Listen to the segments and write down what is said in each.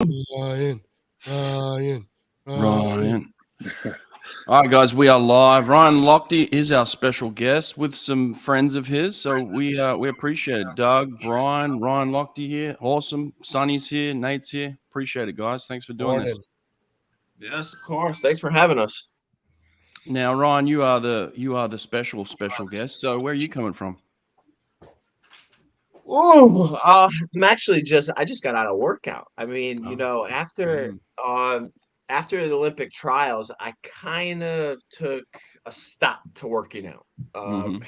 Ryan, Ryan, Ryan. Ryan. All right, guys, we are live. Ryan Lochte is our special guest with some friends of his, so we appreciate it. Doug, Brian, Ryan Lochte here, awesome. Sonny's here, Nate's here. Appreciate it, guys. Thanks for doing this. Morning. Yes, of course. Thanks for having us. Now, Ryan, you are the special guest. So, where are you coming from? Ooh, I just got out of workout. I mean, Oh, mm, after the Olympic trials, I kind of took a stop to working out. Um,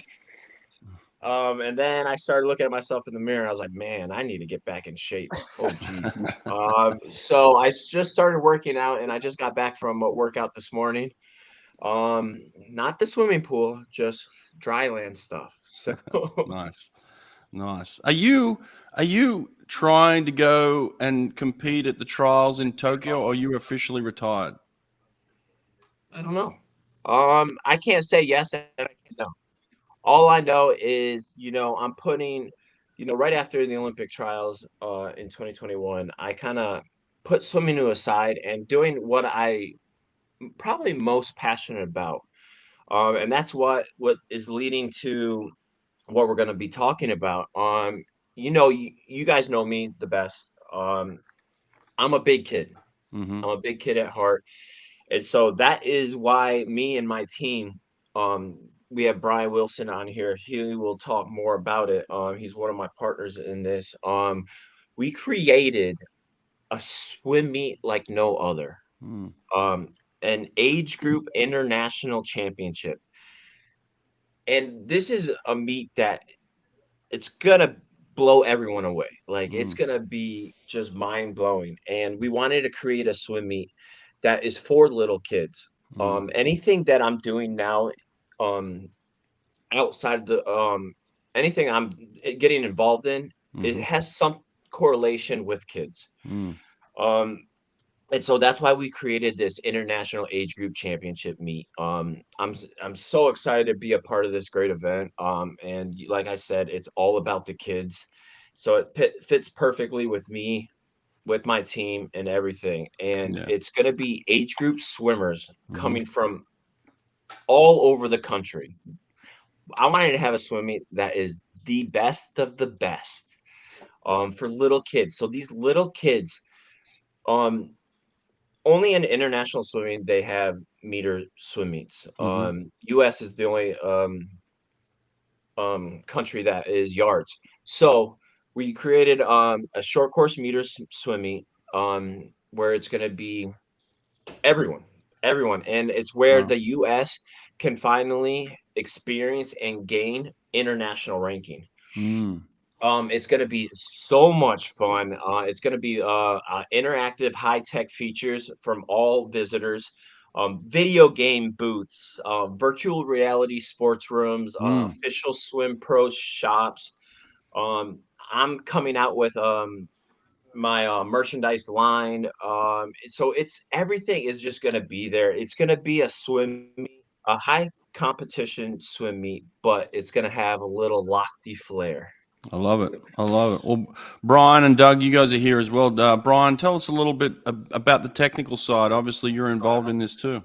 mm-hmm. and then I started looking at myself in the mirror. I was like, man, I need to get back in shape. Oh, geez. So just started working out, and I just got back from a workout this morning. Not the swimming pool, just dry land stuff. So. Nice. Nice. Are you trying to go and compete at the trials in Tokyo, or are you officially retired? I don't know. I can't say yes and I can't no. All I know is, I'm putting, right after the Olympic trials in 2021, I kind of put swimming to aside and doing what probably most passionate about. And that's what is leading to what we're going to be talking about. You guys know me the best. I'm a big kid. Mm-hmm. I'm a big kid at heart. And so that is why me and my team, um, we have Brian Wilson on here. He will talk more about it. He's one of my partners in this. We created a swim meet like no other. Mm, Um, an age group international championship. And this is a meet that it's gonna blow everyone away. Like it's mm, gonna be just mind blowing. And we wanted to create a swim meet that is for little kids. mm, Anything that I'm doing now, um, outside anything I'm getting involved in, it mm-hmm, has some correlation with kids. mm. Um, and so that's why we created this international age group championship meet. I'm so excited to be a part of this great event. Like I said, it's all about the kids, so it fits perfectly with me, with my team, and everything. And Yeah. it's going to be age group swimmers Mm-hmm. coming from all over the country. I wanted to have a swim meet that is the best of the best, for little kids. So these little kids, um, only in international swimming they have meter swim meets. Mm-hmm. US is the only country that is yards. So we created a short course meter swim meet, where it's going to be everyone, everyone, and it's where Wow. the US can finally experience and gain international ranking. Mm. It's gonna be so much fun. It's gonna be interactive, high tech features from all visitors, video game booths, virtual reality sports rooms, Mm. official swim pro shops. Um, I'm coming out with my merchandise line. So it's everything is just gonna be there. It's gonna be a swim meet, a high competition swim meet, but it's gonna have a little lofty flair. I love it. I love it. Well, Brian and Doug, you guys are here as well. Brian, tell us a little bit about the technical side. Obviously, you're involved in this too.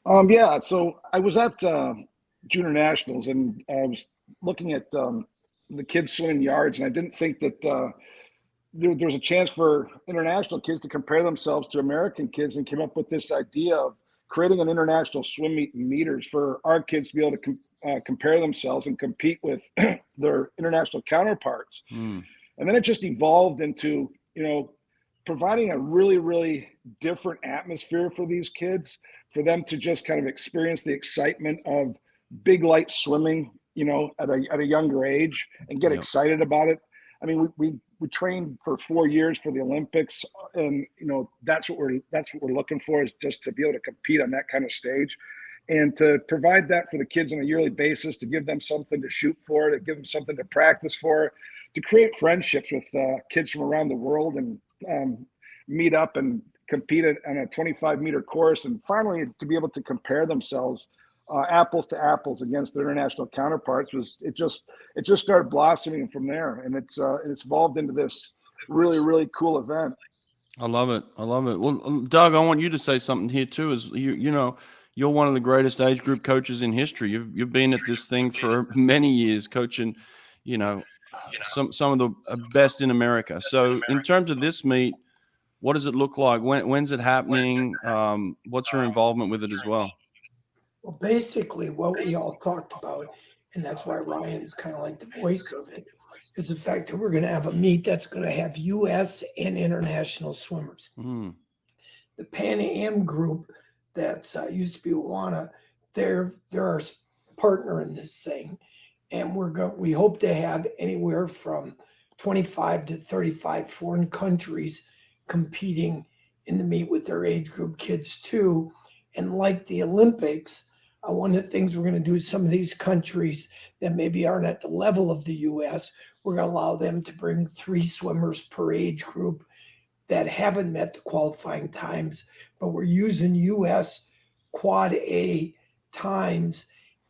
Yeah, so I was at Junior Nationals and I was looking at the kids swimming yards, and I didn't think that there was a chance for international kids to compare themselves to American kids, and came up with this idea of creating an international swim meet in meters for our kids to be able to compare themselves and compete with their international counterparts. Mm. And then it just evolved into, providing a really, really different atmosphere for these kids, for them to just kind of experience the excitement of big light swimming, at a younger age, and get Yep. excited about it. I mean, we trained for 4 years for the Olympics, and that's what we're looking for, is just to be able to compete on that kind of stage, and to provide that for the kids on a yearly basis, to give them something to shoot for, to give them something to practice for, to create friendships with kids from around the world, and meet up and compete on a 25-meter course, and finally to be able to compare themselves apples to apples against their international counterparts. It just started blossoming from there, and it's evolved into this really, really cool event. I love it. I love it. Well, Doug, I want you to say something here too. Is you know, you're one of the greatest age group coaches in history. You've been at this thing for many years, coaching, you know, some of the best in America. So, in terms of this meet, what does it look like? When's it happening? What's your involvement with it as well? Well, basically, what we all talked about, and that's why Ryan's kind of like the voice of it, is the fact that we're going to have a meet that's going to have U.S. and international swimmers. Mm. The Pan Am group that's used to be WANA, they're our partner in this thing, and we hope to have anywhere from 25 to 35 foreign countries competing in the meet with their age group kids too. And like the Olympics, one of the things we're going to do is some of these countries that maybe aren't at the level of the U.S., we're going to allow them to bring 3 swimmers per age group that haven't met the qualifying times, but we're using U.S. quad A times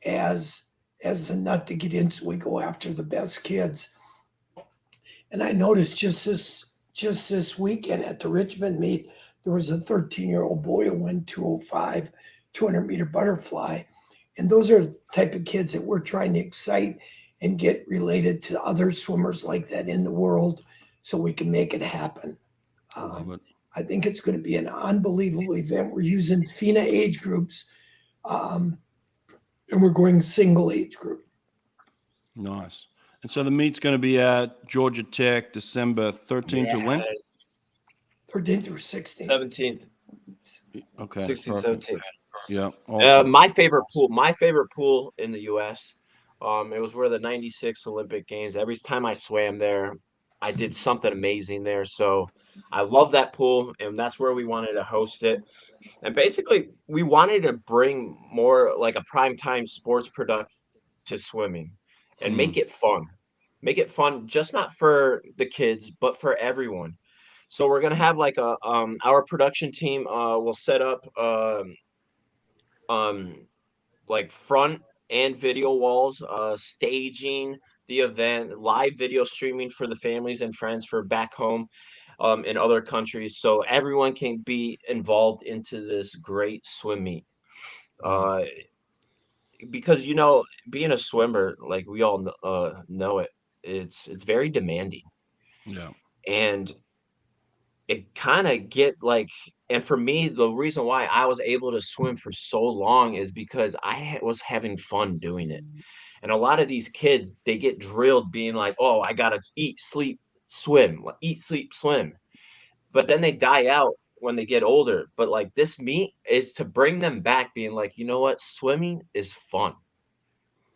as a nut to get in, so we go after the best kids. And I noticed just this weekend at the Richmond meet, there was a 13-year-old boy who went 205, 200-meter butterfly. And those are the type of kids that we're trying to excite and get related to other swimmers like that in the world so we can make it happen. I think it's going to be an unbelievable event. We're using FINA age groups, and we're going single age group. Nice. And so the meet's going to be at Georgia Tech, December 13th to when? 13th through 16th. 17th. Okay. 16th, Perfect. 17th. Yeah. Awesome. My favorite pool in the U.S. It was where the '96 Olympic Games. Every time I swam there, I did something amazing there. So I love that pool, and that's where we wanted to host it. And basically, we wanted to bring more like a primetime sports production to swimming and make it fun. Make it fun, just not for the kids, but for everyone. So we're gonna have like our production team will set up like front and video walls, staging the event, live video streaming for the families and friends for back home in other countries, so everyone can be involved into this great swim meet. Because being a swimmer, like we all know it, it's very demanding. Yeah. And it kind of get like, and for me, the reason why I was able to swim for so long is because I was having fun doing it. And a lot of these kids, they get drilled being like, oh, I gotta eat, sleep, swim, eat, sleep, swim. But then they die out when they get older. But like this meet is to bring them back being like, you know what, swimming is fun.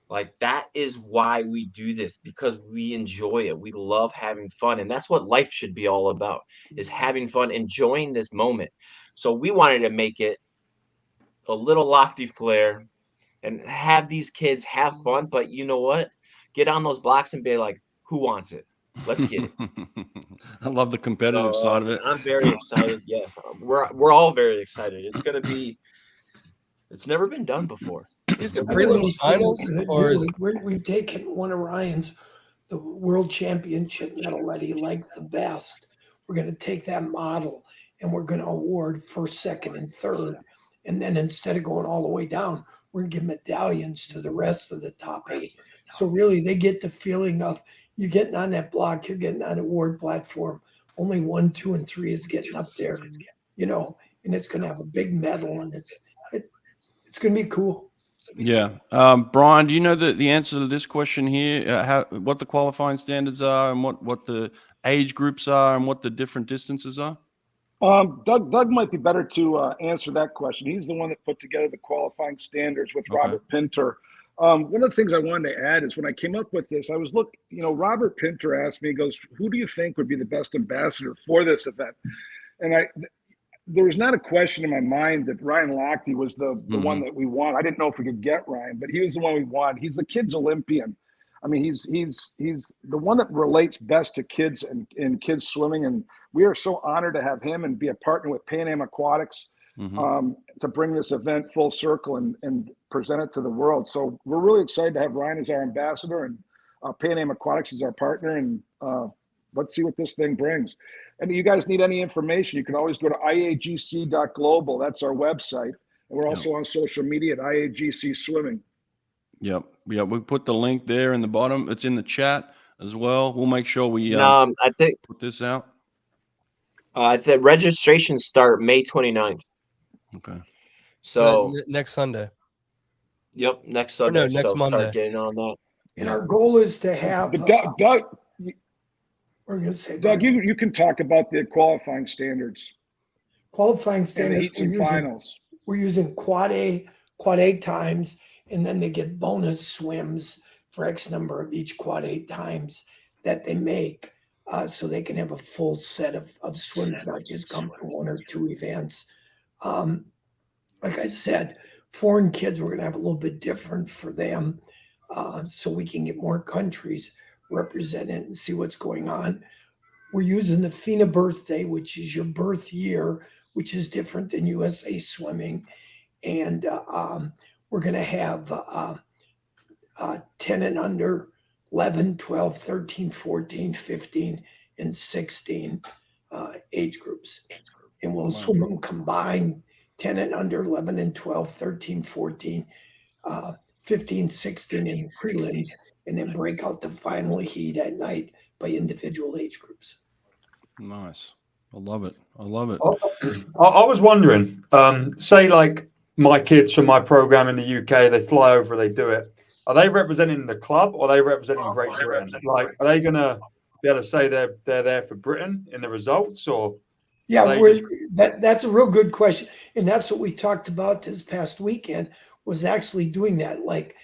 Like that is why we do this, because we enjoy it. We love having fun. And that's what life should be all about, is having fun, enjoying this moment. So we wanted to make it a little Lochte flair and have these kids have fun. But you know what? Get on those blocks and be like, who wants it? Let's get it. I love the competitive side of it. I'm very excited. Yes, we're all very excited. It's gonna be. It's never been done before. Is it prelims finals or is We've taken one of Ryan's, the world championship medal that he liked the best. We're going to take that model and we're going to award first, second, and third. And then instead of going all the way down, we're going to give medallions to the rest of the top 8. So really, they get the feeling of you're getting on that block, you're getting on an award platform. Only 1, 2, and 3 is getting up there, and it's going to have a big medal, and it's going to be cool. Yeah. Brian, do you know the answer to this question here? What the qualifying standards are and what the age groups are and what the different distances are? Doug might be better to answer that question. He's the one that put together the qualifying standards with Robert Pinter. One of the things I wanted to add is when I came up with this, I was Robert Pinter asked me, he goes, who do you think would be the best ambassador for this event? And there was not a question in my mind that RYAN LOCHTE was the one that we want. I didn't know if we could get Ryan, but he was the one we wanted. He's the kids Olympian. I mean, he's the one that relates best to kids and kids swimming. And we are so honored to have him and be a partner with Pan Am Aquatics to bring this event full circle and present it to the world. So we're really excited to have Ryan as our ambassador and Pan Am Aquatics as our partner. And let's see what this thing brings. And you guys need any information, you can always go to iagc.global. That's our website. And we're also on social media at IAGC Swimming. Yep. Yeah, we put the link there in the bottom. It's in the chat as well. We'll make sure we I think put this out. the registrations start May 29th. Okay. So next Sunday. Yep, next Or Sunday. no, next so Monday. Start getting on that. And our goal is to have. Doug, we're going to say, Doug, you can talk about the qualifying standards. Qualifying And the standards. heats and finals. We're using quad A times, and then they get bonus swims for X number of each quad A times that they make, so they can have a full set of swims, not just come for one or two events. Like I said, foreign kids, we're going to have a little bit different for them, so we can get more countries represented and see what's going on. We're using the FINA birthday, which is your birth year, which is different than USA Swimming. And we're going to have 10 and under, 11, 12, 13, 14, 15, and 16 age groups. And we'll swim them combined, 10 and under, 11 and 12, 13, 14, 15, 16 in prelims, and then break out the final heat at night by individual age groups. Nice. I love it. I love it. I was wondering, say like my kids from my program in the UK, they fly over, they do it. Are they representing the club or are they representing Great Britain? Like, are they going to be able to say they're there for Britain in the results, or? Yeah, that's a real good question. And that's what we talked about this past weekend, was actually doing that, like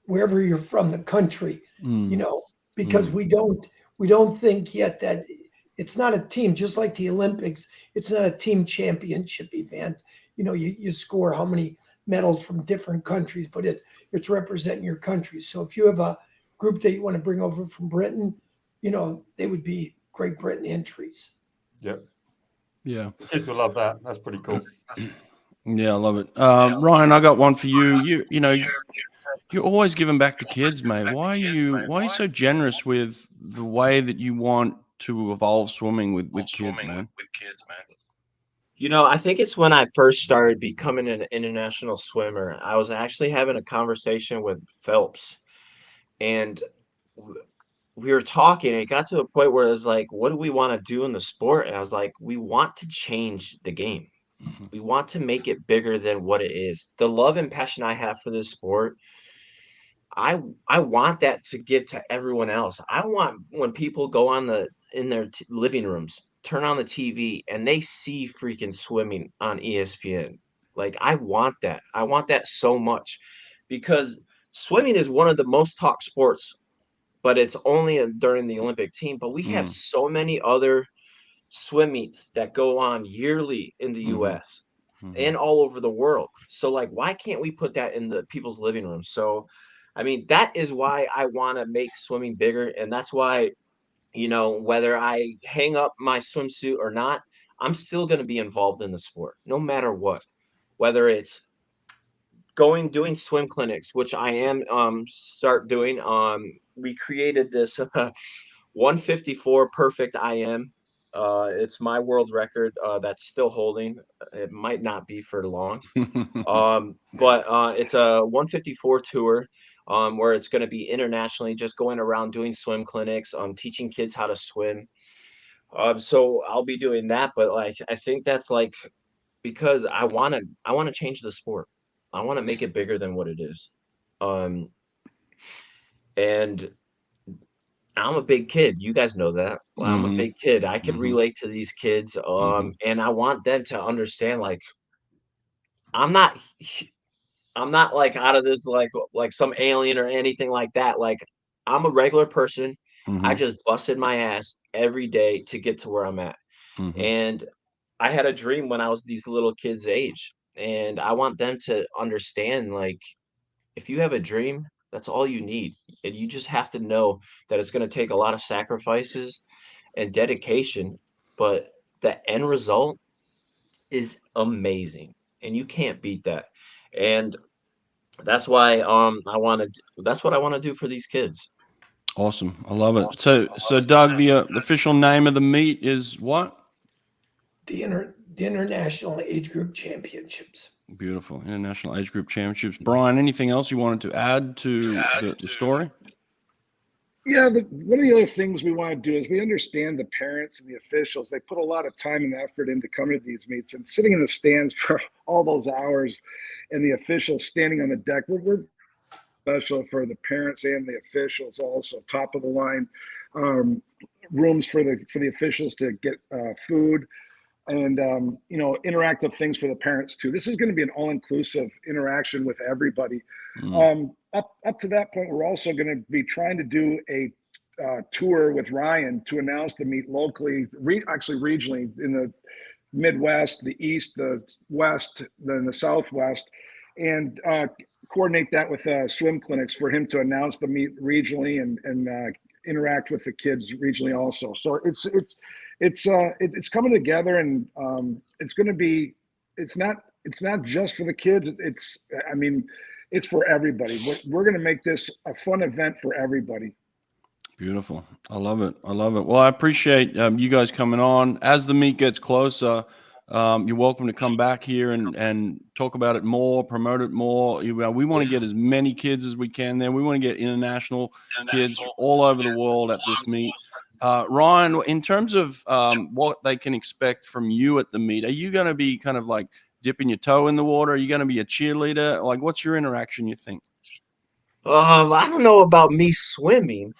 wherever you're from the country, you know, because we don't think yet that it's not a team, just like the Olympics. It's not a team championship event. You know, you score how many medals from different countries, but it's representing your country. So if you have a group that you want to bring over from Britain, you know, they would be Great Britain entries. Yep. Yeah. Kids will love that. That's pretty cool. Yeah, I love it. Ryan, I got one for you. You know, you're always giving back to kids, mate. Why are you so generous with the way that you want to evolve swimming with kids, man? You know, I think it's when I first started becoming an international swimmer. I was actually having a conversation with Phelps, and we were talking, and it got to a point where it was like, what do we want to do in the sport? And I was like, we want to change the game. We want to make it bigger than what it is. The love and passion I have for this sport, I want that to give to everyone else. I want when people go in their living rooms, turn on the TV, and they see freaking swimming on ESPN. Like, I want that. I want that so much, because swimming is one of the most talked sports, but it's only during the Olympic team. But we have so many other swim meets that go on yearly in the US and all over the world. So like, why can't we put that in the people's living rooms? So, I mean, that is why I want to make swimming bigger. And that's why, you know, whether I hang up my swimsuit or not, I'm still going to be involved in the sport, no matter what, whether it's doing swim clinics, which I am start doing. We created this 154 perfect IM. It's my world record that's still holding. It might not be for long. But it's a 154 tour where it's going to be internationally, just going around doing swim clinics, teaching kids how to swim. So I'll be doing that, but like, I think that's like, because I want to change the sport. I want to make it bigger than what it is. And I'm a big kid. You guys know that. I'm a big kid. I can relate to these kids. And I want them to understand, like, I'm not like out of this, like some alien or anything like that. Like, I'm a regular person. I just busted my ass every day to get to where I'm at. And I had a dream when I was these little kids' age. And I want them to understand, like, if you have a dream, that's all you need. And you just have to know that it's going to take a lot of sacrifices and dedication, but the end result is amazing. And you can't beat that. And that's why that's what I want to do for these kids. Awesome. I love it. So Doug, the official name of the meet is what? The International Age Group Championships. Beautiful. International Age Group Championships. Brian, anything else you wanted to add to the story? Yeah, one of the other things we want to do is we understand the parents and the officials. They put a lot of time and effort into coming to these meets and sitting in the stands for all those hours, and the officials standing on the deck. We're special for the parents and the officials. Also, top of the line rooms for the officials to get food, and interactive things for the parents too. This is going to be an all-inclusive interaction with everybody. Up to that point, we're also going to be trying to do a tour with Ryan to announce the meet locally, actually regionally, in the Midwest, the East, the West, then the Southwest, and coordinate that with swim clinics for him to announce the meet regionally and interact with the kids regionally also. So it's coming together, and it's going to be. It's not just for the kids. It's for everybody. We're going to make this a fun event for everybody. Beautiful. I love it. I love it. Well, I appreciate you guys coming on. As the meet gets closer, you're welcome to come back here and talk about it more, promote it more. We want to get as many kids as we can there. We want to get international kids all over the world at this meet. Ryan, in terms of what they can expect from you at the meet, are you going to be kind of like dipping your toe in the water? Are you going to be a cheerleader? Like, what's your interaction, you think? I don't know about me swimming.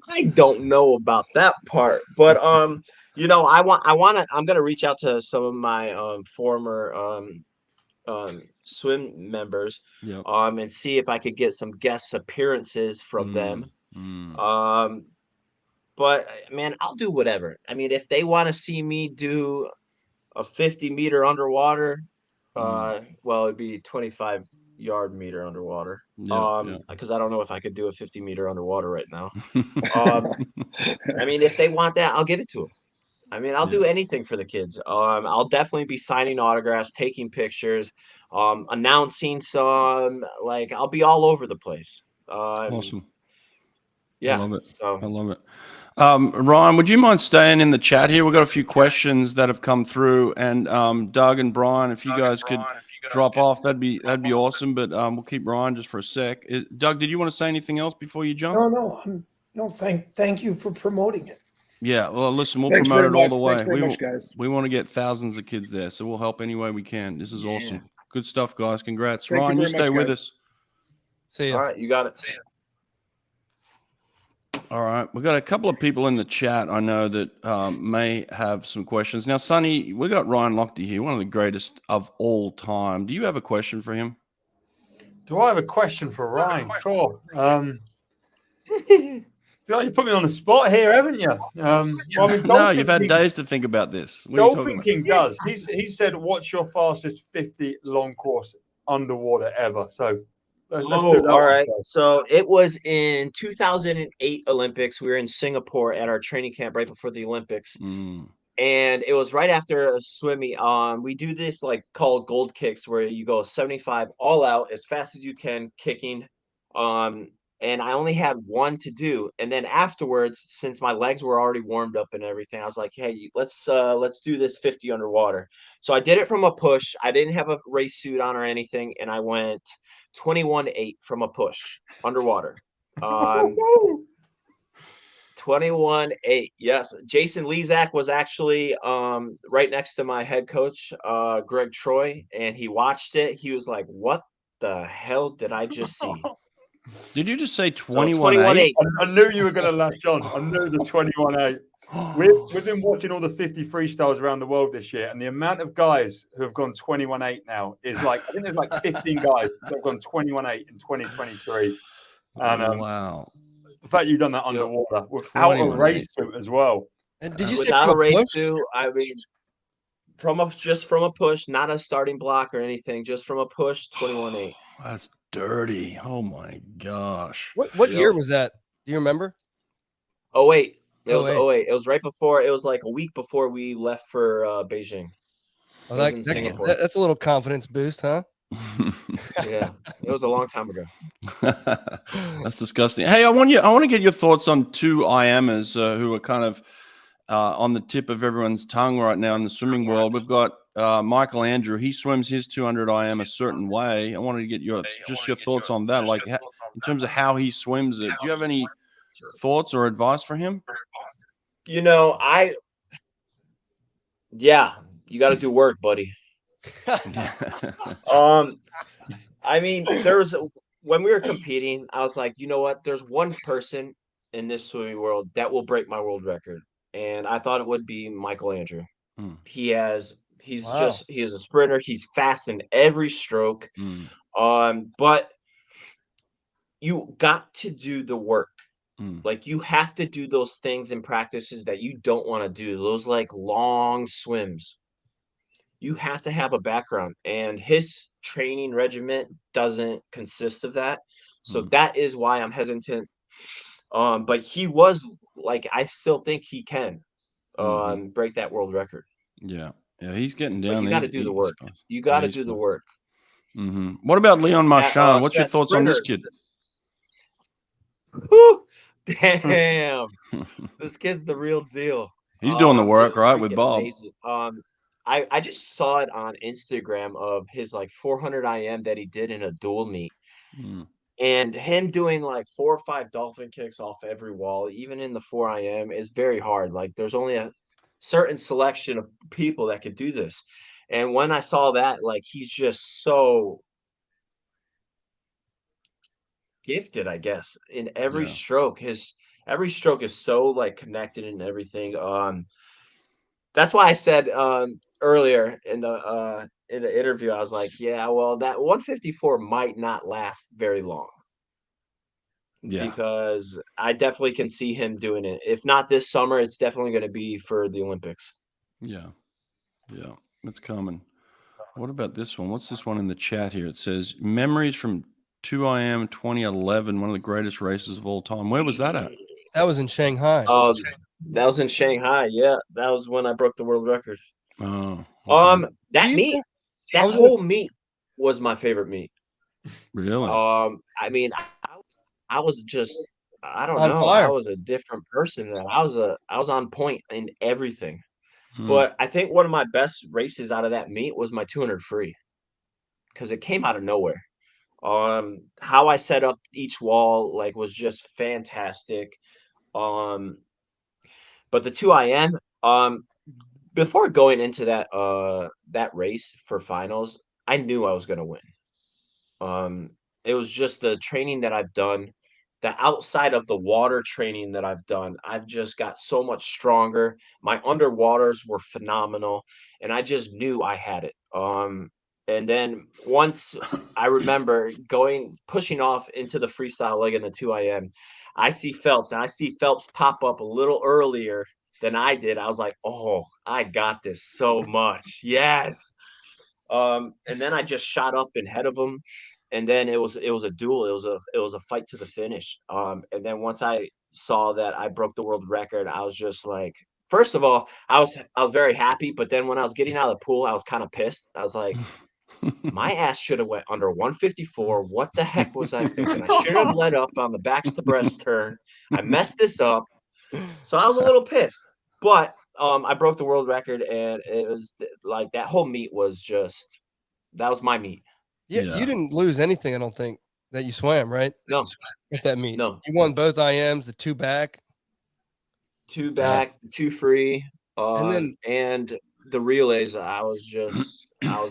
I don't know about that part, but I'm gonna reach out to some of my former swim members, Yep. and see if I could get some guest appearances from them. But man, I'll do whatever. I mean, if they want to see me do a 50-meter underwater, well, it'd be 25-yard meter underwater. Because I don't know if I could do a 50-meter underwater right now. I mean, if they want that, I'll give it to them. I mean, I'll do anything for the kids. I'll definitely be signing autographs, taking pictures, announcing some. Like, I'll be all over the place. Awesome. Yeah, I love it. So. I love it. Ryan, would you mind staying in the chat here? We've got a few questions that have come through, and Doug and Brian, if you guys could drop off, that'd be awesome. But we'll keep Ryan just for a sec. Doug, did you want to say anything else before you jump? No. Thank you for promoting it. Yeah, well, listen, we'll Thanks promote it very all the much. way. Thanks very much, guys. We want to get thousands of kids there, so we'll help any way we can. This is awesome. Good stuff, guys. Congrats. Thank Ryan, you you very stay much, with guys. us. See ya. All right, you got it. All right, we've got a couple of people in the chat I know that may have some questions. Now, Sonny, we got Ryan Lochte here, one of the greatest of all time. Do you have a question for him? Do I have a question for Ryan? Sure. You put me on the spot here, haven't you? No, you've had days to think about this. Dolphin King does. He said, "What's your fastest 50 long course underwater ever?" So let's do that. All right. So it was in 2008 Olympics. We were in Singapore at our training camp right before the Olympics. And it was right after a swimming. We do this like called gold kicks, where you go 75 all out as fast as you can, kicking. And I only had one to do. And then afterwards, since my legs were already warmed up and everything, I was like, hey, let's do this 50 underwater. So I did it from a push. I didn't have a race suit on or anything, and I went 21.8 from a push underwater. 21.8. Yes. Jason Lezak was actually right next to my head coach, Greg Troy, and he watched it. He was like, what the hell did I just see? Did you just say 21.8? I knew you were going to latch on. I knew the 21.8. We've been watching all the 50 freestyles around the world this year, and the amount of guys who have gone 21.8 now is like, I think there's like 15 guys that have gone 21.8 in 2023. And wow. the fact you've done that underwater without a race suit as well. And did you without say a race suit? I mean, just from a push, not a starting block or anything, just from a push, 21.8. That's dirty. Oh my gosh. What year was that? Do you remember? 08. It was 08. It was right before. It was like a week before we left for Beijing. Well, that's a little confidence boost, huh? Yeah, it was a long time ago. That's disgusting. Hey, I want to get your thoughts on two IMers who are kind of on the tip of everyone's tongue right now in the swimming world. We've got Michael Andrew. He swims his 200 IM a certain way. I wanted to get your thoughts on that, like in terms of how he swims it. Do you have any thoughts or advice for him? You know, yeah, you got to do work, buddy. I mean, when we were competing, I was like, you know what? There's one person in this swimming world that will break my world record, and I thought it would be Michael Andrew. Mm. He's Wow. he is a sprinter. He's fast in every stroke. Mm. But you got to do the work. Mm. Like you have to do those things and practices that you don't want to do. Those like long swims. You have to have a background, and his training regimen doesn't consist of that. So that is why I'm hesitant. But he was like, I still think he can break that world record. Yeah, he's getting But down you there. got to do the work. Fast. You got to he's do the fast. work. What about Leon Marchand? What's your That thoughts on this sprinter- kid? Whew, damn, this kid's the real deal. He's doing the work, right, with freaking Bob. amazing. I just saw it on Instagram of his like 400 IM that he did in a dual meet. Mm. And him doing like 4 or 5 dolphin kicks off every wall, even in the 4 IM, is very hard. Like there's only a certain selection of people that could do this. And when I saw that, like he's just so gifted, I guess, in every Yeah. stroke. Every stroke is so like connected and everything. That's why I said earlier in the interview, I was like, yeah, well, that 154 might not last very long. Yeah. Because I definitely can see him doing it. If not this summer, it's definitely going to be for the Olympics. Yeah, it's coming. What about this one? What's this one in the chat here? It says memories from 2IM 2011, one of the greatest races of all time. Where was that at? That was in Shanghai. That was in Shanghai. Yeah, that was when I broke the world record. Oh, okay. That Do you meet, think- that was whole meet was my favorite meet. Really? I mean, I was just, I don't On know. fire. I was a different person. I was on point in everything. Hmm. But I think one of my best races out of that meet was my 200 free, because it came out of nowhere. How I set up each wall like was just fantastic. But the 2IM, before going into that race for finals, I knew I was gonna win. It was just the training that I've done, the outside of the water training that I've done. I've just got so much stronger. My underwaters were phenomenal, and I just knew I had it. And then once I remember pushing off into the freestyle leg in the 2IM, I see Phelps, and I see Phelps pop up a little earlier than I did. I was like, oh, I got this so much. Yes. And then I just shot up ahead of him, and then it was a duel. It was a fight to the finish. And then once I saw that I broke the world record, I was just like, first of all, I was very happy, but then when I was getting out of the pool, I was kind of pissed. I was like, my ass should have went under 154. What the heck was I thinking? I should have let up on the backs to breast turn. I messed this up. So I was a little pissed. But I broke the world record, and it was like that whole meet was just, that was my meet. Yeah, Yeah. you didn't lose anything, I don't think, that you swam, right? No, At that meet. no. You won both IMs, the 2 back. 2 back, 2 free, And then- and the relays, I was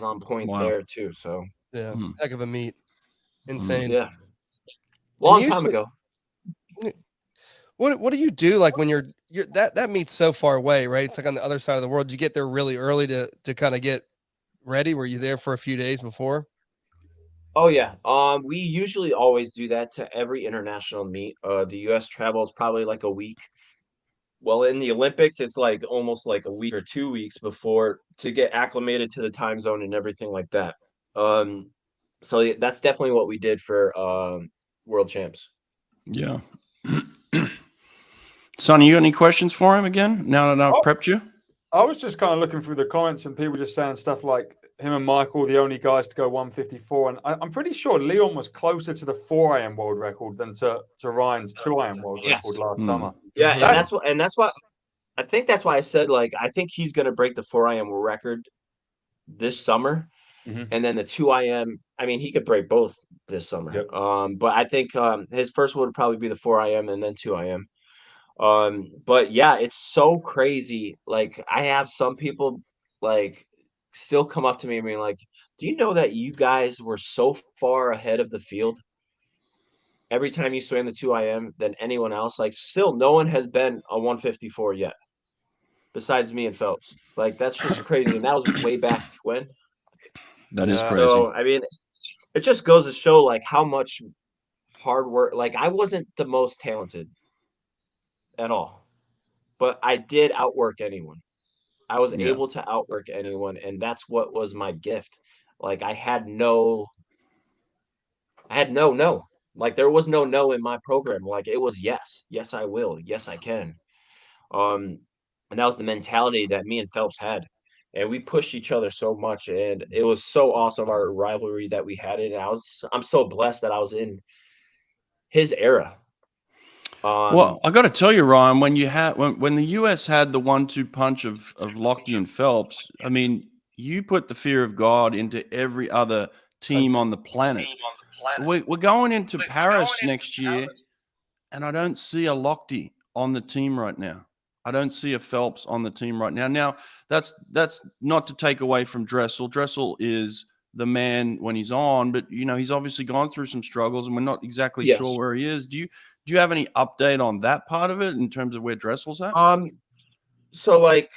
on point Wow. there too. So Yeah, Hmm. heck of a meet. Insane. yeah, long time usually- ago. What do you do like when you're that meet's so far away, right? It's like on the other side of the world. You get there really early to kind of get ready. Were you there for a few days before? Oh yeah. We usually always do that to every international meet. The US travels probably like a week. Well, in the Olympics, it's like almost like a week or 2 weeks before to get acclimated to the time zone and everything like that. So yeah, that's definitely what we did for world champs. Yeah. Sonny, you got any questions for him again? Now that I've prepped you? I was just kind of looking through the comments and people just saying stuff like, him and Michael, the only guys to go 154. And I'm pretty sure Leon was closer to the 4 AM world record than to Ryan's 2 AM world Yes. record last summer. Yeah, Mhm. and that's what I think. That's why I said, like, I think he's gonna break the 4 IM record this summer, Mhm. and then the 2 IM. I mean, he could break both this summer. Yep. But I think his first would probably be the 4 IM and then 2 IM. But yeah, it's so crazy. Like, I have some people like still come up to me and be like, "Do you know that you guys were so far ahead of the field every time you swam the 2 IM than anyone else?" Like, still, no one has been a 154 yet, besides me and Phelps. Like, that's just crazy. And that was way back when. That is Yeah. crazy. So, I mean, it just goes to show like how much hard work. Like, I wasn't the most talented at all, but I did outwork anyone. I was Yeah. able to outwork anyone, and that's what was my gift. Like, I had no no. Like, there was no in my program. Like, it was yes. Yes, I will. Yes, I can. Um, and that was the mentality that me and Phelps had. And we pushed each other so much, and it was so awesome, our rivalry that we had. And I'm so blessed that I was in his era. Well, I got to tell you, Ryan, when you had when the US had the 1-2 punch of Lochte and Phelps, I mean, you put the fear of God into every other team on the planet. We're going into Paris next year, and I don't see a Lochte on the team right now. I don't see a Phelps on the team right now. Now, that's not to take away from Dressel. Dressel is the man when he's on, but you know, he's obviously gone through some struggles, and we're not exactly Yes. sure where he is. Do you have any update on that part of it in terms of where Dressel's at? So like,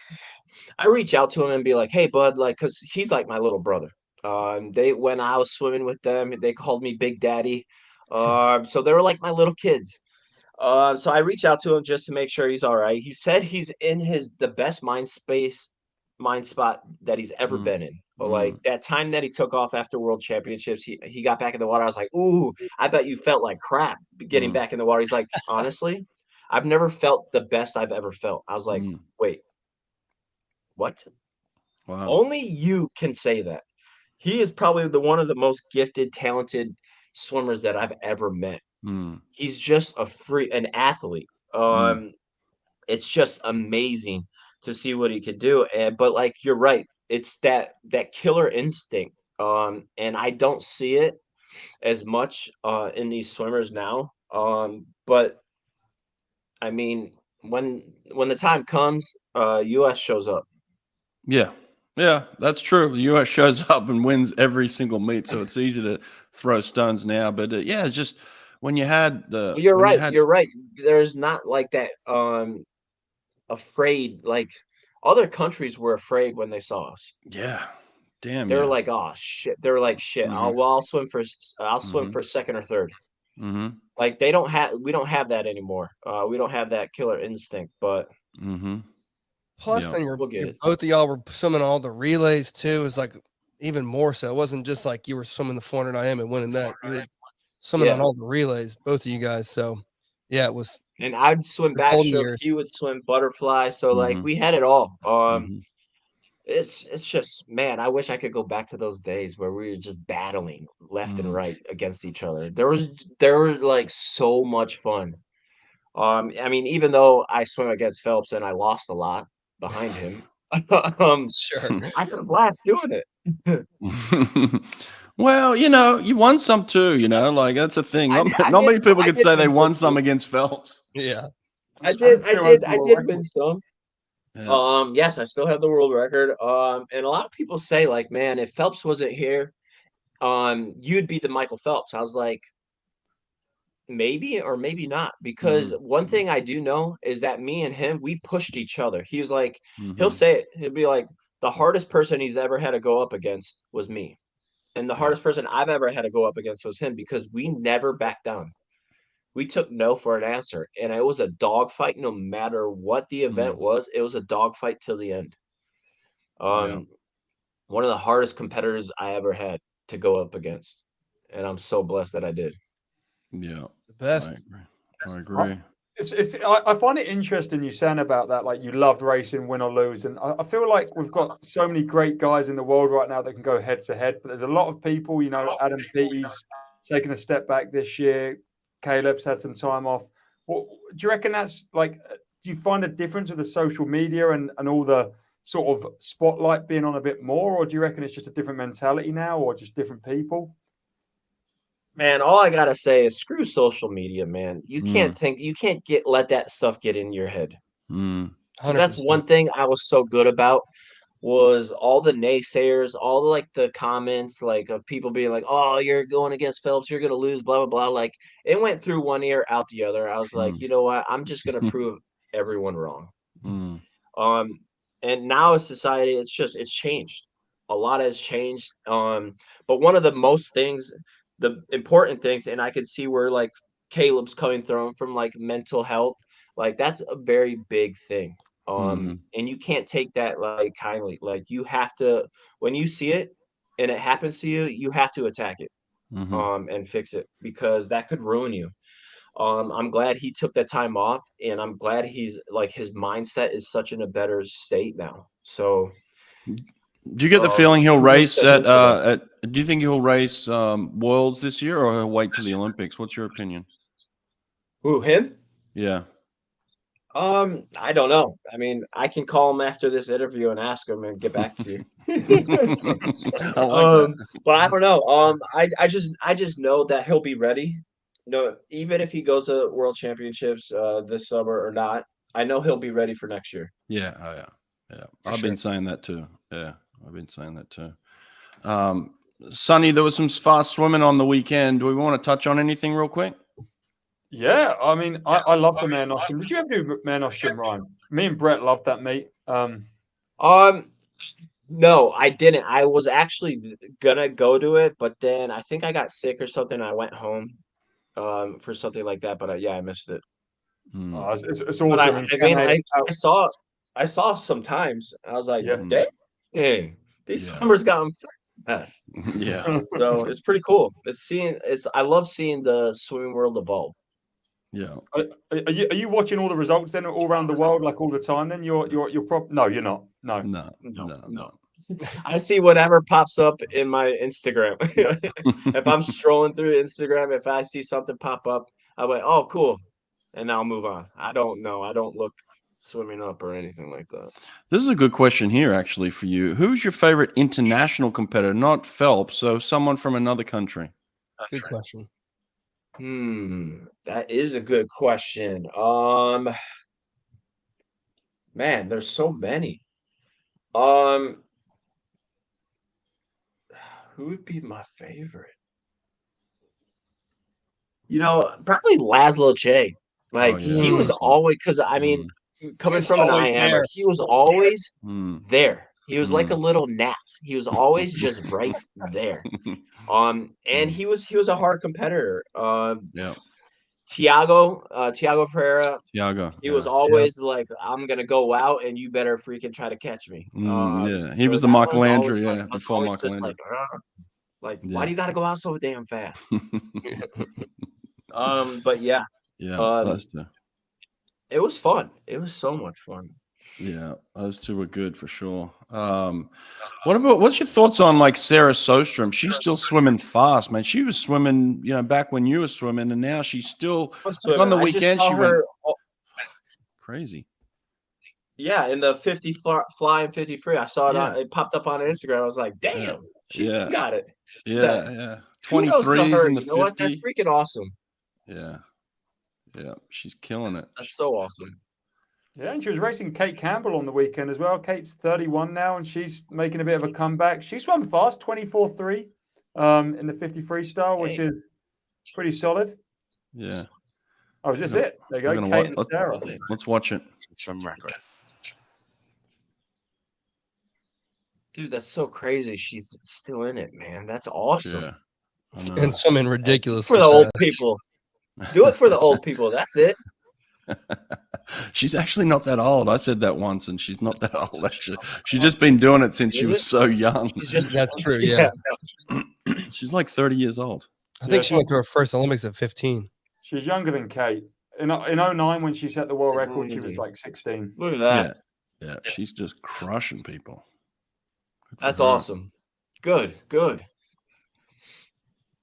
I reach out to him and be like, "Hey, bud," like, cause he's like my little brother. When I was swimming with them, they called me Big Daddy. So they were like my little kids. So I reach out to him just to make sure he's all right. He said he's in the best mind spot that he's ever Mm, been in. But like mm, that time that he took off after World Championships, he got back in the water. I was like, "Ooh, I bet you felt like crap getting mm, back in the water." He's like, "Honestly, I've never felt the best I've ever felt." I was like, mm. "Wait, what?" Wow. Only you can say that. He is probably one of the most gifted, talented swimmers that I've ever met. Mm, He's just an athlete. mm, It's just amazing to see what he could do. And but like you're right, it's that killer instinct. And I don't see it as much in these swimmers now. But I mean, when the time comes, US shows up. yeah. Yeah, that's true. The US shows up and wins every single meet, so it's easy to throw stones now. But yeah, it's just when you had Well, you're when you right. had You're right. There's not like that afraid, like other countries were afraid when they saw us. yeah, damn They were yeah. like, "Oh shit." They were like, "Shit, Mhm, I'll swim for I'll swim mhm, for second or third." mhm, Like we don't have that anymore. We don't have that killer instinct, but mhm. Plus, Yeah. then we'll get you're it. both of y'all were swimming all the relays too. Is like even more so. It wasn't just like you were swimming the 400 IM and winning that. You were swimming on Yeah. all the relays, both of you guys. So yeah, it was And I'd swim your golden backstroke, years. he would swim butterfly, so like Mhm, we had it all. mhm, It's just, man, I wish I could go back to those days where we were just battling left and mm. right against each other. There were like so much fun. I mean, even though I swam against Phelps and I lost a lot behind him, um, Sure. I had a blast doing it. Well, you know, you won some too, you know, like that's a thing. Not many people I could did say they win some won some too. against Phelps. Yeah. I did win some. Yeah. Yes, I still have the world record. And a lot of people say like, man, if Phelps wasn't here, you'd be the Michael Phelps. I was like, maybe or maybe not, because Mhm, one thing I do know is that me and him, we pushed each other. He was like, he'll mhm. say it. He'll be like, the hardest person he's ever had to go up against was me. And the Yeah. hardest person I've ever had to go up against was him because we never backed down. We took no for an answer. And it was a dogfight no matter what the event Mm, was. It was a dogfight till the end. yeah. Um, One of the hardest competitors I ever had to go up against. And I'm so blessed that I did. Yeah. The I best. agree. I agree. I find it interesting you saying about that, like you loved racing, win or lose. And I feel like we've got so many great guys in the world right now that can go head to head. But there's a lot of people, Adam Peaty's taking a step back this year. Caleb's had some time off. What do you reckon that's like? Do you find a difference with the social media and all the sort of spotlight being on a bit more? Or do you reckon it's just a different mentality now or just different people? Man, all I gotta say is screw social media, man. You can't let that stuff get in your head. Mm. So that's one thing I was so good about was all the naysayers, all the like the comments like of people being like, "Oh, you're going against Phelps, you're gonna lose," blah blah blah. Like it went through one ear, out the other. I was like, you know what? I'm just gonna prove everyone wrong. Mm. And now as society, it's changed. A lot has changed. But one of the important things, and I could see where like Caleb's coming from like mental health, like that's a very big thing. And you can't take that like kindly. Like you have to, when you see it and it happens to you, you have to attack it, and fix it because that could ruin you. I'm glad he took that time off, and I'm glad he's like his mindset is such in a better state now. So, do you get the feeling he'll race at? Do you think he'll race Worlds this year, or he'll wait till the Olympics? What's your opinion? Who, him? Yeah. I don't know. I mean, I can call him after this interview and ask him and get back to you. I like that. But I don't know. I just know that he'll be ready. No, even if he goes to World Championships this summer or not, I know he'll be ready for next year. Yeah. Oh yeah. Yeah. I've been saying that too. Yeah. I've been saying that too. Sonny, there was some fast swimming on the weekend. Do we want to touch on anything real quick? Yeah, I mean, I love the mare nostrum. Did you ever do mare nostrum, Ryan? Me and Brett loved that meet. No, I didn't. I was actually gonna go to it, but then I think I got sick or something. I went home for something like that, but yeah, I missed it. Oh, it's But awesome. I mean, I saw sometimes. I was like, Yeah. dang, these swimmers got them fast. Yeah. So it's pretty cool. I love seeing the swimming world evolve. Yeah. Are you watching all the results then all around the world, like all the time? Then you're no, you're not. No. I see whatever pops up in my Instagram. If I'm strolling through Instagram, if I see something pop up, I'm like, oh, cool. And I'll move on. I don't know. I don't look swimming up or anything like that. This is a good question here, actually, for you. Who's your favorite international competitor? Not Phelps, so someone from another country. Good question. That is a good question. Man, there's so many. Who would be my favorite? Probably Laszlo Che. Like he was always, because I mean, coming from an IMer, he was always there. He was like a little gnat. He was always just right there. And he was a hard competitor. Yeah. Tiago Pereira. He was always like, I'm gonna go out and you better freaking try to catch me. Yeah, he was the Michelangelo, before Michelangelo. Why do you gotta go out so damn fast? But yeah. Those two. It was fun. It was so much fun. Yeah, those two were good for sure. What's your thoughts on like Sarah Sostrom? She's still swimming fast, man. She was swimming, back when you were swimming, and now she's still on the weekend. She went crazy. Yeah, in the 50 fly and 50 free, I saw it. It popped up on Instagram. I was like, damn, she's got it. Yeah. 23s in the 50. What? That's freaking awesome. Yeah, she's killing it. That's so awesome. Yeah, and she was racing Kate Campbell on the weekend as well. Kate's 31 now, and she's making a bit of a comeback. She swam fast, 24.3 in the 50 freestyle, which is pretty solid. Yeah. Oh, is this it? There you go, Kate and Sarah. Let's watch it. Swim record. Dude, that's so crazy. She's still in it, man. That's awesome. Yeah. I know. And swimming ridiculous for the old people. Do it for the old people. That's it. She's actually not that old. I said that once, and she's not that old, actually. She's just been doing it since she was so young. That's true, yeah. She's like 30 years old. I think she went to her first Olympics at 15. She's younger than Kate. in 09 when she set the world record, she was like 16. Look at that. Yeah. She's just crushing people. Good for That's her. awesome. Good.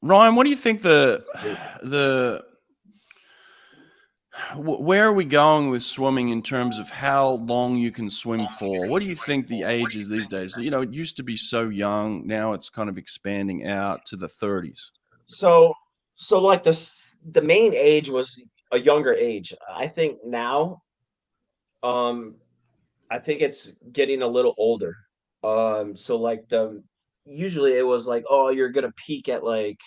Ryan, what do you think where are we going with swimming in terms of how long you can swim for? What do you think the age is these days? You know, it used to be so young. Now it's kind of expanding out to the 30s. So like the main age was a younger age. I think now, I think it's getting a little older. So like usually it was like, oh, you're gonna peak at like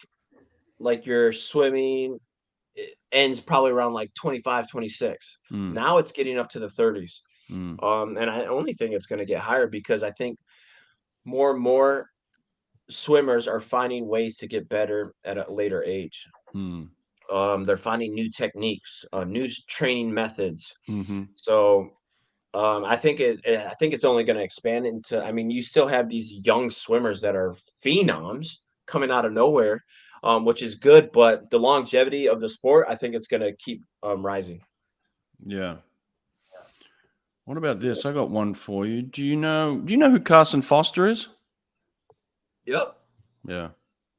your swimming it ends probably around like 25, 26. Mm, Now it's getting up to the 30s. mm, And I only think it's gonna get higher because I think more and more swimmers are finding ways to get better at a later age. mm, They're finding new techniques, new training methods. mm-hmm. So I think it's only going to expand into. I mean, you still have these young swimmers that are phenoms coming out of nowhere, which is good. But the longevity of the sport, I think it's going to keep rising. Yeah. What about this? I got one for you. Do you know who Carson Foster is? Yep. Yeah.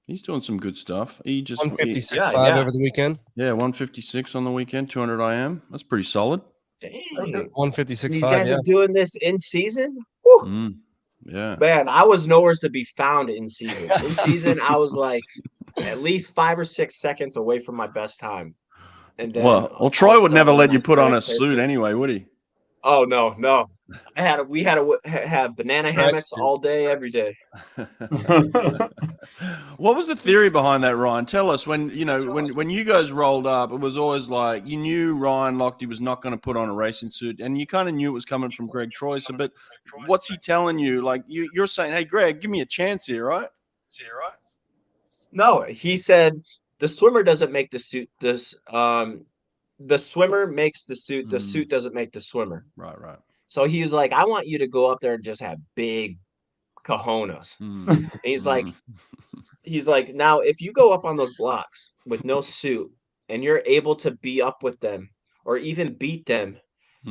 He's doing some good stuff. He just 156.5 yeah. over the weekend. 156 on the weekend, 200 IM. That's pretty solid. Dang. 156.5. These guys Yeah. are doing this in season. Woo. Yeah. Man, I was nowhere to be found in season. In season, I was like at least 5 or 6 seconds away from my best time. And then Well, Troy would never let you put on a suit anyway, would he? Oh no. We had to have banana hammocks all day, every day. What was the theory behind that, Ryan? Tell us when you guys rolled up, it was always like you knew Ryan Lochte was not going to put on a racing suit, and you kind of knew it was coming from Greg Troy. So, but what's he telling you? Like you're saying, hey, Greg, give me a chance here, right? No, he said the swimmer doesn't make the suit. The swimmer makes the suit. The suit doesn't make the swimmer. Right. So he was like, I want you to go up there and just have big cojones. And he's like, now if you go up on those blocks with no suit and you're able to be up with them or even beat them,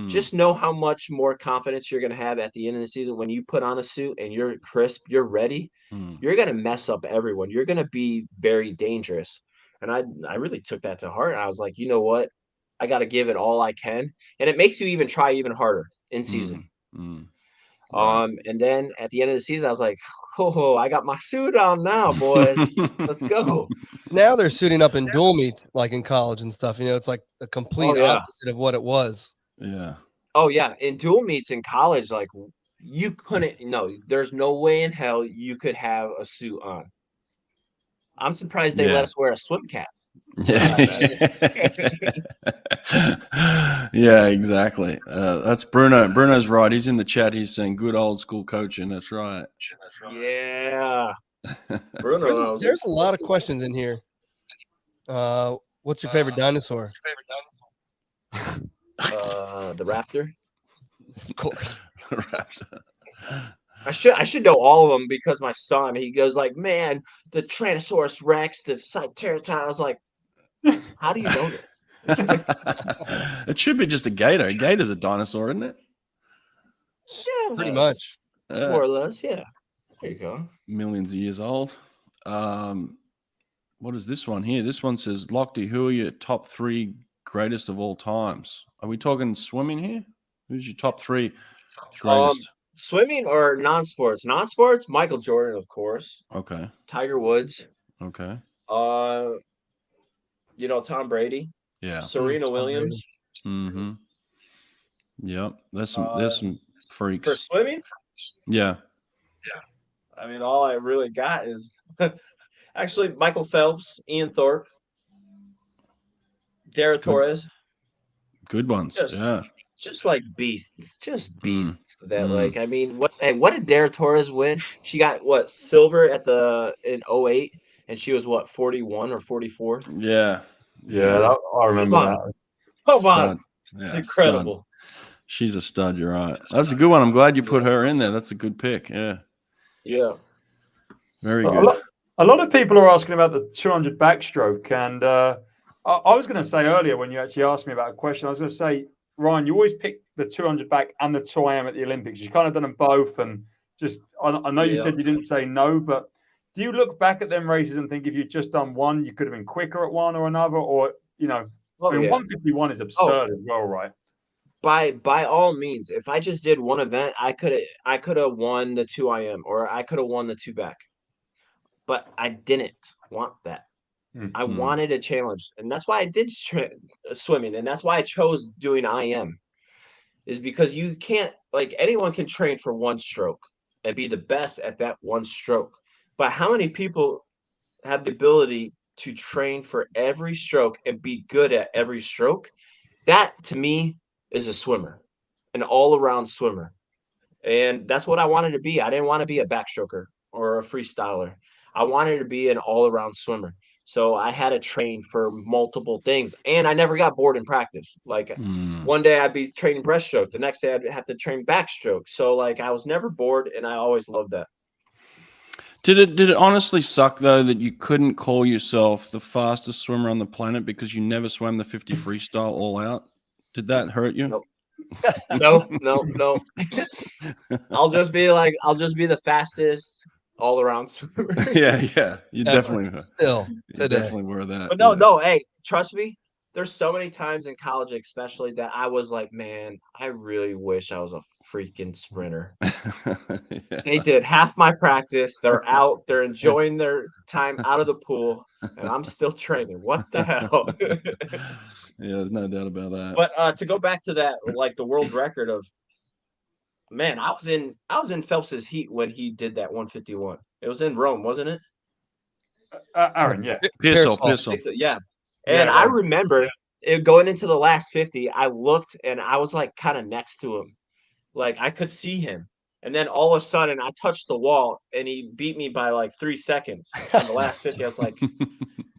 just know how much more confidence you're going to have at the end of the season when you put on a suit and you're crisp, you're ready. You're going to mess up everyone. You're going to be very dangerous. And I really took that to heart. I was like, you know what? I got to give it all I can. And it makes you even try even harder in season. Right. And then at the end of the season, I was like, oh, I got my suit on now, boys. Let's go. Now they're suiting up in dual meets, like in college and stuff. You know, it's like the complete opposite of what it was. Yeah. Oh, yeah. In dual meets in college, like you couldn't, there's no way in hell you could have a suit on. I'm surprised they let us wear a swim cap. Yeah, exactly. That's Bruno. Bruno's right. He's in the chat. He's saying good old school coaching. That's right. Yeah. Bruno, there's a lot of questions in here. What's your favorite dinosaur? The raptor. Of course. I should know all of them because my son, he goes like, man, the Tyrannosaurus Rex, the Cyceratops. I was like, how do you know that? It should be just a gator. A gator's a dinosaur, isn't it? Yeah, pretty much. More or less, yeah. There you go. Millions of years old. What is this one here? This one says, Lochte, who are your top 3 greatest of all times? Are we talking swimming here? Who's your top 3 greatest? Swimming or non-sports? Non-sports, Michael Jordan, of course. Okay. Tiger Woods. Okay. Tom Brady. Yeah. Serena Williams. Mm-hmm. Yep. There's some freaks. For swimming? Yeah. I mean, all I really got is actually Michael Phelps, Ian Thorpe, Dara Torres. Good ones. Just like beasts, that like, I mean, what did Dara Torres win? She got silver in 08 and she was 41 or 44. Yeah, I remember that. Come on. It's incredible. Stud. She's a stud, you're right. That's a good one. I'm glad you put her in there. That's a good pick. Yeah. Very good. A lot of people are asking about the 200 backstroke, and I was going to say earlier when you actually asked me about a question, I was going to say, Ryan, you always pick the 200 back and the 2 AM at the Olympics. You kind of done them both, and just I know you said you didn't say no, but do you look back at them races and think if you'd just done one, you could have been quicker at one or another, or I mean, 151 is absurd as well, right? By all means, if I just did one event, I could have won the 2 IM, or I could have won the 2 back. But I didn't want that. I wanted a challenge, and that's why I did swimming, and that's why I chose doing IM, is because you can't, like, anyone can train for one stroke and be the best at that one stroke. But how many people have the ability to train for every stroke and be good at every stroke? That to me is a swimmer, an all-around swimmer. And that's what I wanted to be. I didn't want to be a backstroker or a freestyler. I wanted to be an all-around swimmer. So I had to train for multiple things, and I never got bored in practice. Like one day I'd be training breaststroke, the next day I'd have to train backstroke. So like I was never bored, and I always loved that. Did it honestly suck though that you couldn't call yourself the fastest swimmer on the planet because you never swam the 50 freestyle all out? Did that hurt you? Nope. No. I'll just be the fastest all around swimmer. Yeah. You definitely definitely were that. But no, hey, trust me. There's so many times in college, especially, that I was like, man, I really wish I was a freaking sprinter. They did half my practice. They're out. They're enjoying their time out of the pool, and I'm still training. What the hell? Yeah, there's no doubt about that. But to go back to that, like the world record of, man, I was in Phelps's heat when he did that 151. It was in Rome, wasn't it? Aaron, yeah. Pearsall. Yeah. And I remember going into the last 50, I looked and I was like kind of next to him. Like I could see him. And then all of a sudden I touched the wall and he beat me by like 3 seconds in the last 50. I was like,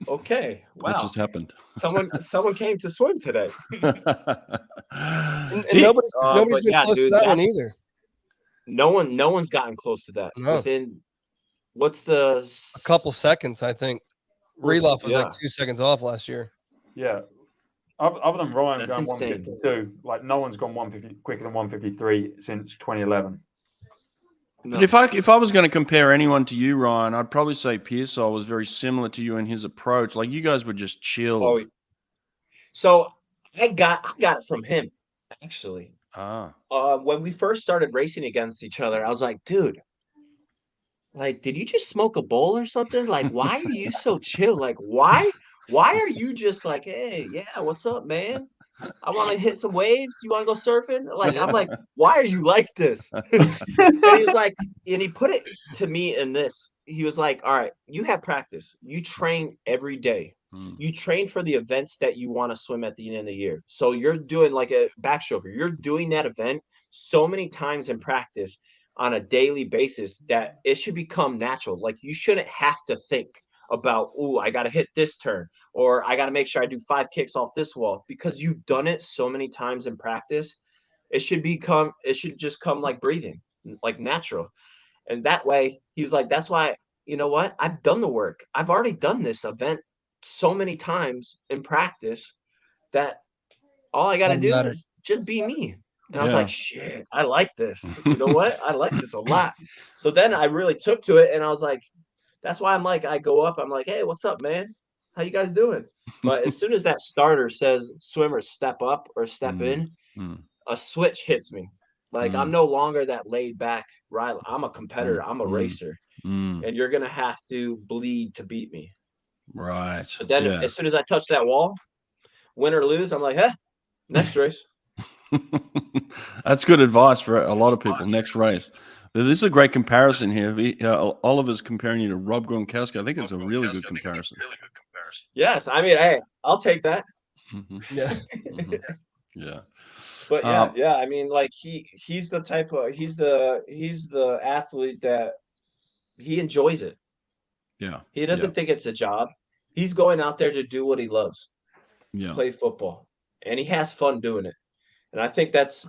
okay, wow. What just happened? Someone came to swim today. and nobody's been close to that one either. No one's gotten close to that. No. Within a couple seconds, I think. Reloff was like 2 seconds off last year. Yeah. Other than Ryan That's going insane. 152, like no one's gone 150 quicker than 153 since 2011. No. But if I was going to compare anyone to you, Ryan, I'd probably say Pearsall was very similar to you in his approach. Like you guys were just chilled. Oh, so I got it from him, actually. When we first started racing against each other, I was like, dude, like, did you just smoke a bowl or something? Like, why are you so chill? Like, why are you just like, hey, yeah, what's up, man? I want to hit some waves. You want to go surfing? Like, I'm like, why are you like this? And he was like, and he put it to me in this. He was like, all right, you have practice. You train every day. You train for the events that you want to swim at the end of the year. So you're doing like a backstroker. You're doing that event so many times in practice on a daily basis that it should become natural. Like you shouldn't have to think about, oh, I got to hit this turn, or I got to make sure I do 5 kicks off this wall, because you've done it so many times in practice. It should just come like breathing, like natural. And that way he was like, that's why, you know what? I've done the work. I've already done this event so many times in practice that all I got to do is just be me. And I was like, shit, I like this. You know what? I like this a lot. So then I really took to it, and I was like, that's why I'm like, I go up, I'm like, hey, what's up, man? How you guys doing? But as soon as that starter says swimmers step up or step in, a switch hits me. Like I'm no longer that laid back Riley. I'm a competitor. I'm a racer. And you're going to have to bleed to beat me. Right. But then as soon as I touch that wall, win or lose, I'm like, hey, next race. That's good advice for a lot of people. Next race. This is a great comparison here. Oliver's comparing you to Rob Gronkowski. I think it's a really good comparison. Yes, I mean, hey, I'll take that. Yeah. But yeah. I mean, like he's the type of he's the athlete that he enjoys it. Yeah. He doesn't think it's a job. He's going out there to do what he loves. Yeah. Play football, and he has fun doing it. And I think that's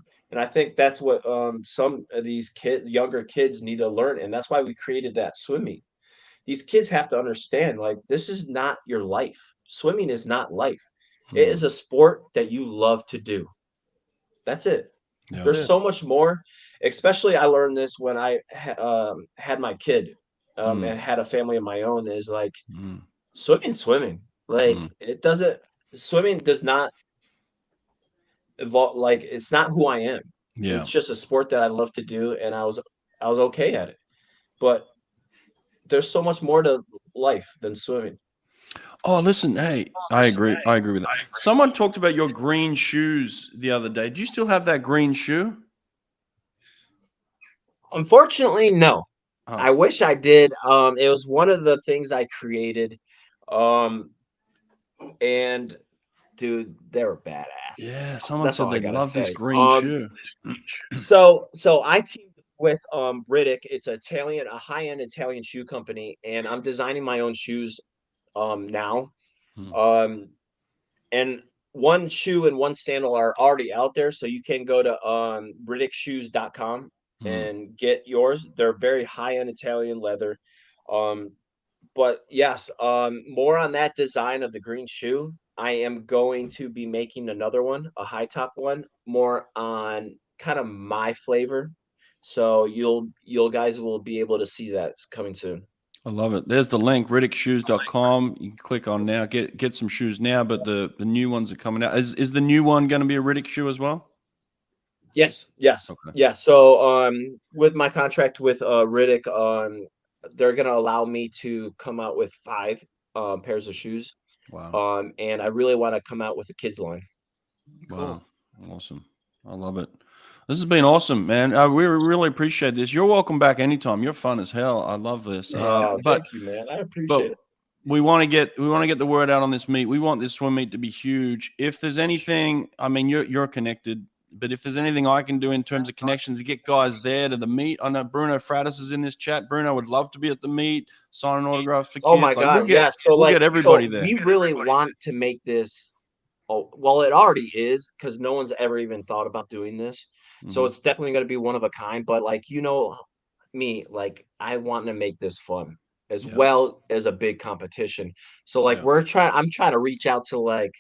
what some of these younger kids need to learn, and that's why we created that swim meet. These kids have to understand, like, this is not your life. swimming is not life. It is a sport that you love to do. That's it. Yeah. There's it. so much more. Especially, I learned this when I had my kid and had a family of my own. Is like swimming. Like it doesn't. Swimming does not evolve. Like it's not who I am. Yeah. It's just a sport that I love to do, and I was okay at it. But there's so much more to life than swimming. Oh, listen, hey, I agree. I agree with that. Someone talked about your green shoes the other day. Do you still have that green shoe? Unfortunately, no. Oh. I wish I did. It was one of the things I created. And dude, they were badass. Yeah, someone That's said all I they gotta love this say. green shoe. So I teamed with Riddick. It's a high-end Italian shoe company, and I'm designing my own shoes now. And one shoe and one sandal are already out there, so you can go to riddickshoes.com and get yours. They're very high-end Italian leather. But yes, more on that design of the green shoe. I am going to be making another one, a high top one, more on kind of my flavor. So you'll guys will be able to see that coming soon. I love it. There's the link, riddickshoes.com. You can click on now, get some shoes now, but the new ones are coming out. Is the new one going to be a Riddick shoe as well? Yes. Okay. Yeah. So with my contract with Riddick, they're gonna allow me to come out with 5 pairs of shoes. Wow. And I really want to come out with a kids line. Wow. Awesome. I love it. This has been awesome, man. We really appreciate this. You're welcome back anytime. You're fun as hell. I love this. But Thank you, man. I appreciate it. we want to get the word out on this meet. We want this swim meet to be huge. If there's anything, I mean, you're connected, but if there's anything I can do in terms of connections to get guys there to the meet, I know Bruno Fratis is in this chat. Bruno would love to be at the meet, sign an autograph for kids. Oh my God. We'll get everybody there. We really want to make this. Oh, well, it already is, because no one's ever even thought about doing this. So it's definitely going to be one of a kind. But like, me, like I want to make this fun as well as a big competition. So like I'm trying to reach out to like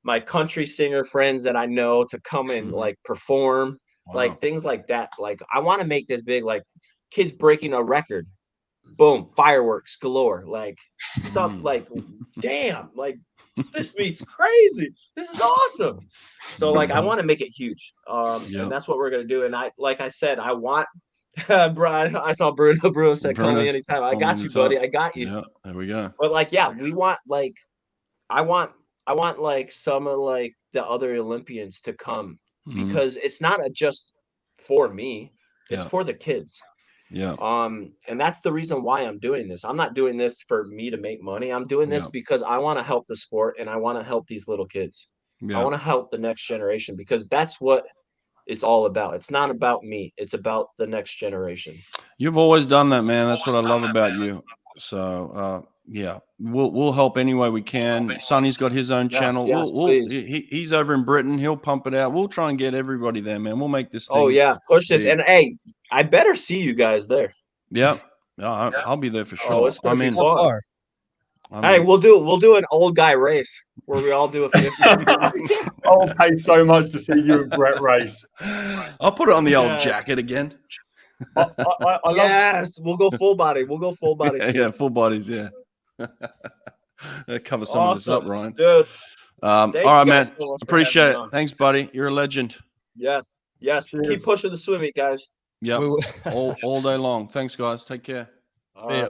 my country singer friends that I know to come and like perform, like things like that. Like I want to make this big, like kids breaking a record, boom, fireworks galore, like something like, damn, like this meet's crazy. This is awesome. So like I want to make it huge. And that's what we're gonna do. And like I said, I want Brian, I saw Bruno said, call me anytime. I got you, buddy. I got you. Yeah, there we go. But like, we want like I want like some of like the other Olympians to come, because it's not just for me, it's for the kids. Yeah. And that's the reason why I'm doing this. I'm not doing this for me to make money. I'm doing this because I want to help the sport, and I want to help these little kids. I want to help the next generation, because that's what it's all about. It's not about me. It's about the next generation. You've always done that, man. That's what I love about you. So, we'll help any way we can. Sonny's got his own channel. He's over in Britain. He'll pump it out. We'll try and get everybody there, man. We'll make this thing. Oh yeah, push this. And hey, I better see you guys there. Yeah, I'll be there for sure. Oh, it's gonna be fun. Hey, we'll do an old guy race where we all do a 50. I'll pay so much to see you and Brett race. I'll put it on the old jacket again. Yes, we'll go full body. We'll go full body. Yeah, full bodies. Yeah. That covers some of this up, Ryan. Dude. All right, man. Appreciate it. Thanks, buddy. You're a legend. Yes. Cheers. Keep pushing the swim meet, guys. Yep. all day long. Thanks, guys. Take care. See ya.